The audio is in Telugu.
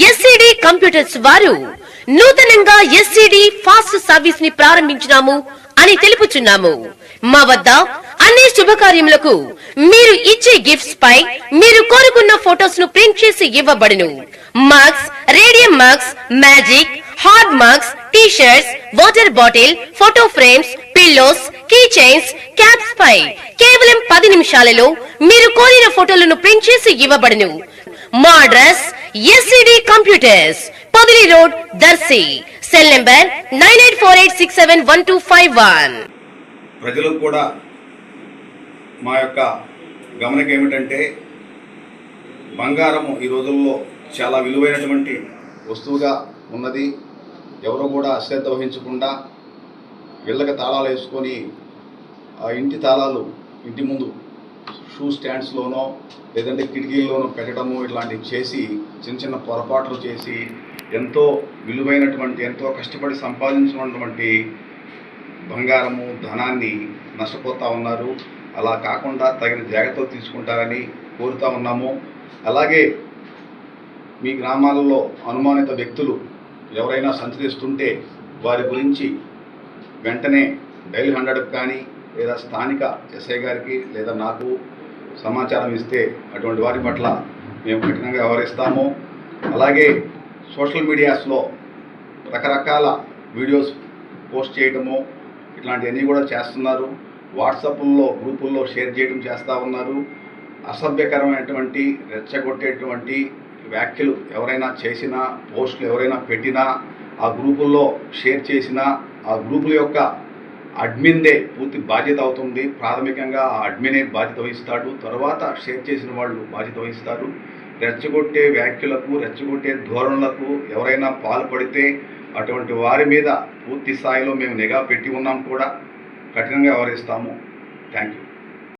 ఎస్సిడి కంప్యూటర్స్ వారు నూతనంగా ఎస్సిడి ఫాస్ట్ సర్వీస్ ని ప్రారంభించినాము అని తెలుపుచున్నాము. మా వద్ద అన్ని శుభకార్యములకు మీరు ఇచ్చే గిఫ్ట్స్ పై మీరు కోరుకున్న ఫోటోస్ ను ప్రింట్ చేసి ఇవ్వబడును. Mugs, radium mugs, magic, hard mugs, T shirts, water bottle, photo frames, pillows, key chains, caps పై కేవలం 10 నిమిషాలలో మీరు కోరిన ఫోటోలను ప్రింట్ చేసి ఇవ్వబడును. మా అడ్రస్ ఎస్సిడి కంప్యూటర్స్, పదిలి రోడ్, దర్శి. Cell number 9848671251. ప్రజలకు కూడా మా యొక్క గమనిక ఏమిటంటే, బంగారము ఈ రోజుల్లో చాలా విలువైనటువంటి వస్తువుగా ఉన్నది. ఎవరు కూడా అశ్రద్ధ వహించకుండా ఇళ్ళకి తాళాలు వేసుకొని ఆ ఇంటి తాళాలు ఇంటి ముందు షూ స్టాండ్స్లోనో లేదంటే కిటికీల్లోనో పెట్టడము ఇట్లాంటివి చేసి చిన్న చిన్న పొరపాట్లు చేసి ఎంతో విలువైనటువంటి ఎంతో కష్టపడి సంపాదించినటువంటి బంగారము ధనాన్ని నష్టపోతూ ఉన్నారు. అలా కాకుండా తగిన జాగ్రత్తలు తీసుకుంటారని కోరుతూ ఉన్నాము. అలాగే మీ గ్రామాలలో అనుమానిత వ్యక్తులు ఎవరైనా సంచరిస్తుంటే వారి గురించి వెంటనే డైల్ 100 కానీ లేదా స్థానిక ఎస్ఐ గారికి లేదా నాకు సమాచారం ఇస్తే అటువంటి వారి పట్ల మేము కఠినంగా వ్యవహరిస్తాము. అలాగే సోషల్ మీడియాస్లో రకరకాల వీడియోస్ పోస్ట్ చేయడము ఇట్లాంటివన్నీ కూడా చేస్తున్నారు. వాట్సాప్ల్లో గ్రూపుల్లో షేర్ చేయడం చేస్తూ ఉన్నారు. అసభ్యకరమైనటువంటి రెచ్చగొట్టేటువంటి వ్యాఖ్యలు ఎవరైనా చేసినా, పోస్టులు ఎవరైనా పెట్టినా, ఆ గ్రూపుల్లో షేర్ చేసినా ఆ గ్రూపుల యొక్క అడ్మిన్దే పూర్తి బాధ్యత అవుతుంది. ప్రాథమికంగా ఆ అడ్మినే బాధ్యత వహిస్తాడు, తర్వాత షేర్ చేసిన వాళ్ళు బాధ్యత వహిస్తారు. రెచ్చగొట్టే వ్యాఖ్యలకు, రెచ్చగొట్టే ధోరణులకు ఎవరైనా పాల్పడితే అటువంటి వారి మీద పూర్తి స్థాయిలో మేము నిఘా పెట్టి ఉన్నాం, కూడా కఠినంగా వ్యవహరిస్తాము. Thank you.